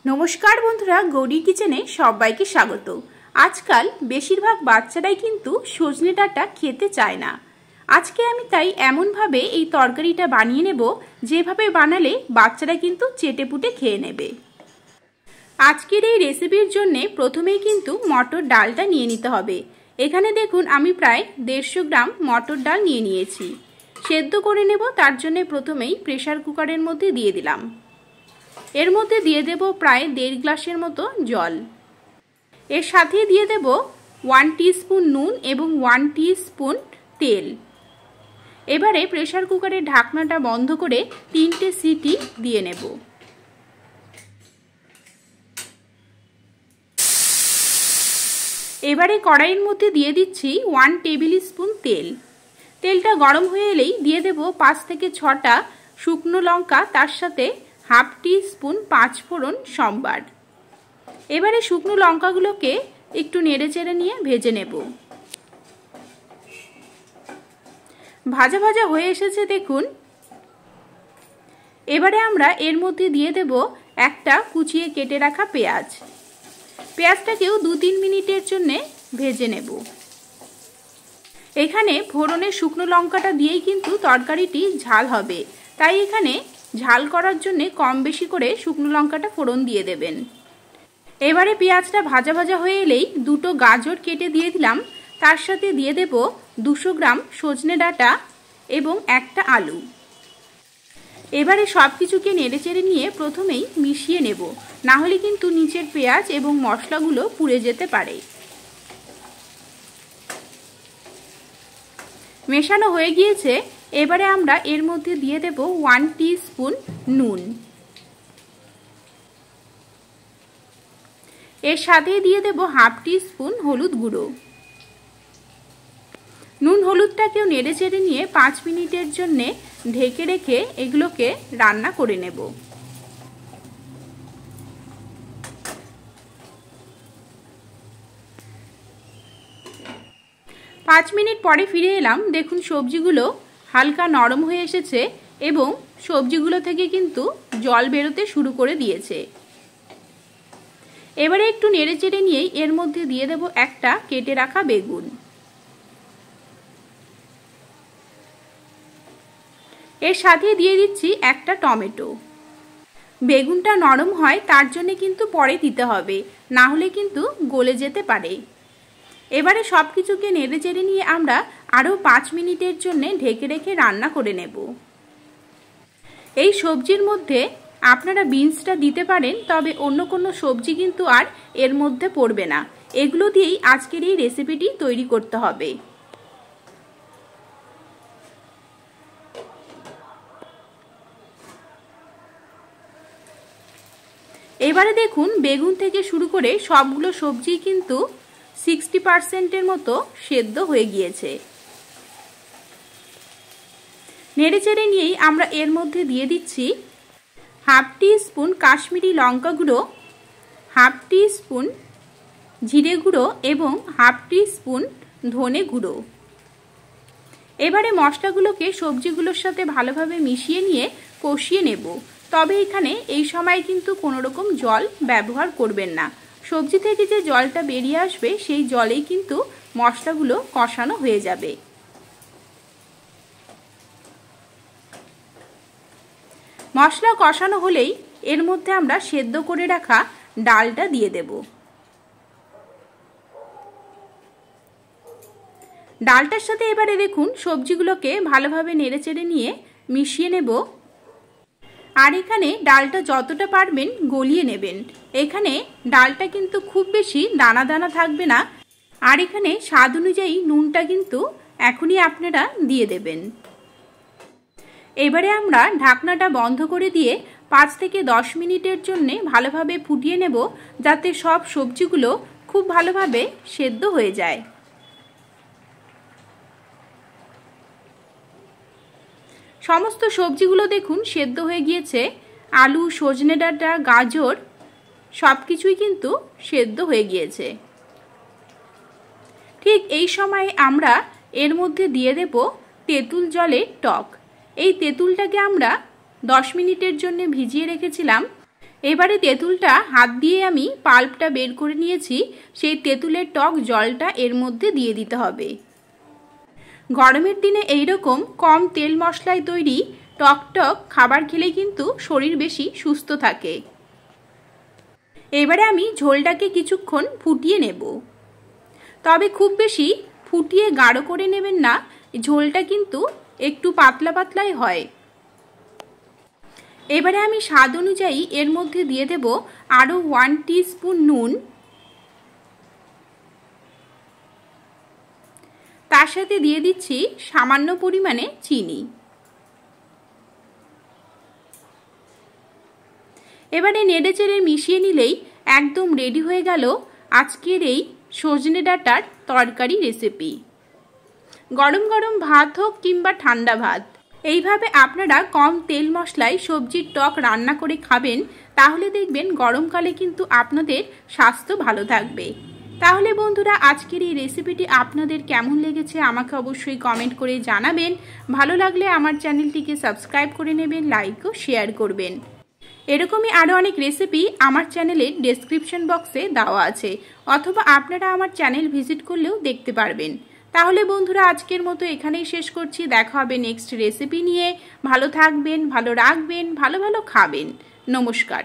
नमस्कार बंधुरा गौरी किचेने सबाइके स्वागत। आजकल बेशिरभाग बाच्चाराई किन्तु सजने डाँटा खेते चाय ना। आजके आमी ताई एमन भावे एई तरकारिटा बानिये नेब जेभावे बानाले बाच्चारा किन्तु चेटेपुटे खेये नेबे। आजकेर एई रेसिपिर जन्य प्रथमेई किन्तु मटर डालटा निये निते हबे। एखाने देखुन आमी प्राय 150 ग्राम मटर डाल निये नियेछि। सेদ্ধ करे नेब तार जन्य प्रथमेई प्रेसार कुकारेर मধ্যে दिये दिलाम। एर मধ্যে दिए देब प्राय 1.5 ग्लासेर मतो जल। एर साथे दिए देब 1 टीस्पुन नून एवं 1 टीस्पुन तेल। एबारे प्रेसार कुकारेर ढाकनाटा बंध करे 3टे सीटी दिए नेब। एबारे कड़ाइर मধ্যে दिए दिচ্ছি 1 टेबिल स्पून तेल। तेलटा गरम हয়ে এলেই দিয়ে দেব 5 থেকে 6টা শুকনো লঙ্কা, তার সাথে हाफ टी स्पून 5 फोड़न सम्बार। एबारे शुकनो लंकागुलोके एकटू नेड़े चेड़े निये भेजे नेब। भाजा भाजा हये एसेछे देखुन। एबारे आमरा एर मধ্যে दिये देब एकटा कुचिए केटे राखा पेঁয়াজ। पेঁয়াজटाकेও 2-3 मिनिटेर जन्य भेजे नेब। एखाने फोड़ने शुकनो लंकाटा दिएई किन्तु तरकारिटी झाल हबे, ताई एखाने झाल करार जन्य कम बेशी करे शुकनो लंकाटा फोड़न दिए देबेन। एबारे पेঁয়াজটা भाजा भाजा हয়ে এলেই দুটো গাজর केटे दिए दिलाम। तार साथे दिए देब 200 ग्राम सजने डाँटा एवं একটা आलू। एबारे सबकिछुके नेड़ेचेड़े निये प्रथमेई मिशिए नेब, ना होले किन्तु नीचेर पेঁয়াজ एवं मशलागुलो पुड़े जेते पारे। मेशानो हয়ে গিয়েছে। एबारे आमरा एर मধ্যে दिए देब 1 टीस्पुन नून। एर साथे दिए देब हाफ टीस्पुन हलुद गुঁড়ো। নুন হলুদটাকেও নেড়ে চেড়ে নিয়ে 5 মিনিটের জন্য ঢেকে রেখে এগুলোকে রান্না করে নেব। 5 মিনিট পরে ফিরে এলাম। দেখুন সবজিগুলো হালকা নরম হয়ে এসেছে এবং সবজিগুলো থেকে কিন্তু জল বেরোতে শুরু করে দিয়েছে। এবারে একটু নেড়েচেড়ে নিয়ে এর মধ্যে দিয়ে দেব একটা কেটে রাখা বেগুন। এর সাথে দিয়ে দিচ্ছি একটা টমেটো। বেগুনটা নরম হয় তার জন্য কিন্তু পরে দিতে হবে, না হলে কিন্তু গলে যেতে পারে। এবারে সবকিছুকে নেড়েচেড়ে নিয়ে আমরা আরো 5 মিনিটের জন্য ঢেকে রেখে রান্না করে নেব। এই সবজির মধ্যে আপনারা বিনসটা দিতে পারেন, তবে অন্য কোনো সবজি কিন্তু আর এর মধ্যে পড়বে না। এগুলো দিয়েই আজকের এই রেসিপিটি তৈরি করতে হবে। এবারে দেখুন বেগুন থেকে শুরু করে সবগুলো সবজি কিন্তু 60% মতো সেদ্ধ হয়ে গিয়েছে। নেড়েচেড়ে নিয়েই আমরা এর মধ্যে দিয়ে দিচ্ছি হাফ টি স্পুন কাশ্মীরি লঙ্কা গুঁড়ো, হাফ টি স্পুন জিরে গুঁড়ো এবং হাফ টি স্পুন ধনে গুঁড়ো। এবারে মশলাগুলোকে সবজিগুলোর সাথে ভালোভাবে মিশিয়ে নিয়ে কষিয়ে নেব। তবে এখানে এই সময় কিন্তু কোনো রকম জল ব্যবহার করবেন না। সবজি থেকে যে জলটা বেরিয়ে আসবে সেই জলেই কিন্তু মশলাগুলো কষানো হয়ে যাবে। মশলা কষানো হলেই এর মধ্যে আমরা সেদ্ধ করে রাখা ডালটা দিয়ে দেব। ডালটার সাথে এবারে দেখুন সবজিগুলোকে ভালোভাবে নেড়েচেড়ে নিয়ে মিশিয়ে নেব। আর এখানে ডালটা যতটা পারবেন গলিয়ে নেবেন। এখানে ডালটা কিন্তু খুব বেশি দানা দানা থাকবে না। আর এখানে স্বাদ অনুযায়ী নুনটা কিন্তু এখনই আপনারা দিয়ে দেবেন। এবারে আমরা ঢাকনাটা বন্ধ করে দিয়ে 5 থেকে 10 মিনিটের জন্য ভালোভাবে ফুটিয়ে নেব, যাতে সব সবজিগুলো খুব ভালোভাবে সেদ্ধ হয়ে যায়। সমস্ত সবজিগুলো দেখুন সেদ্ধ হয়ে গিয়েছে। আলু, সজনে ডাঁটা, গাজর সবকিছুই কিন্তু সেদ্ধ হয়ে গিয়েছে। ঠিক এই সময় আমরা এর মধ্যে দিয়ে দেব তেঁতুল জলের টক। এই তেঁতুলটাকে আমরা 10 মিনিটের জন্য ভিজিয়ে রেখেছিলাম। এবারে তেঁতুলটা হাত দিয়ে আমি পাল্পটা বের করে নিয়েছি, সেই তেঁতুলের টক জলটা এর মধ্যে দিয়ে দিতে হবে। গরমের দিনে এইরকম কম তেল মশলায় তৈরি টক টক খাবার খেলে কিন্তু শরীর বেশি সুস্থ থাকে। এবারে আমি ঝোলটাকে কিছুক্ষণ ফুটিয়ে নেব, তবে খুব বেশি ফুটিয়ে গাঢ় করে নেবেন না, ঝোলটা কিন্তু একটু পাতলা পাতলাই হয়। এবারে আমি স্বাদ অনুযায়ী এর মধ্যে দিয়ে দেব আরও 1 টিস্পুন নুন, তার সাথে দিয়ে দিচ্ছি সামান্য পরিমাণে চিনি। এবারে নেড়েচেড়ে মিশিয়ে নিলেই একদম রেডি হয়ে গেল আজকের এই সজনে ডাঁটার তরকারি রেসিপি। গরম গরম ভাত হোক কিংবা ঠান্ডা ভাত, এইভাবে আপনারা কম তেল মশলায় সবজির টক রান্না করে খাবেন, তাহলে দেখবেন গরমকালে কিন্তু আপনাদের স্বাস্থ্য ভালো থাকবে। তাহলে বন্ধুরা, আজকের এই রেসিপিটি আপনাদের কেমন লেগেছে আমাকে অবশ্যই কমেন্ট করে জানাবেন। ভালো লাগলে আমার চ্যানেলটিকে সাবস্ক্রাইব করে নেবেন, লাইক ও শেয়ার করবেন। এরকমই আরও অনেক রেসিপি আমার চ্যানেলের ডেসক্রিপশন বক্সে দেওয়া আছে, অথবা আপনারা আমার চ্যানেল ভিজিট করলেও দেখতে পারবেন। তাহলে বন্ধুরা, আজকের মতো এখানেই শেষ করছি। দেখা হবে নেক্সট রেসিপি নিয়ে। ভালো থাকবেন, ভালো রাখবেন, ভালো ভালো খাবেন। নমস্কার।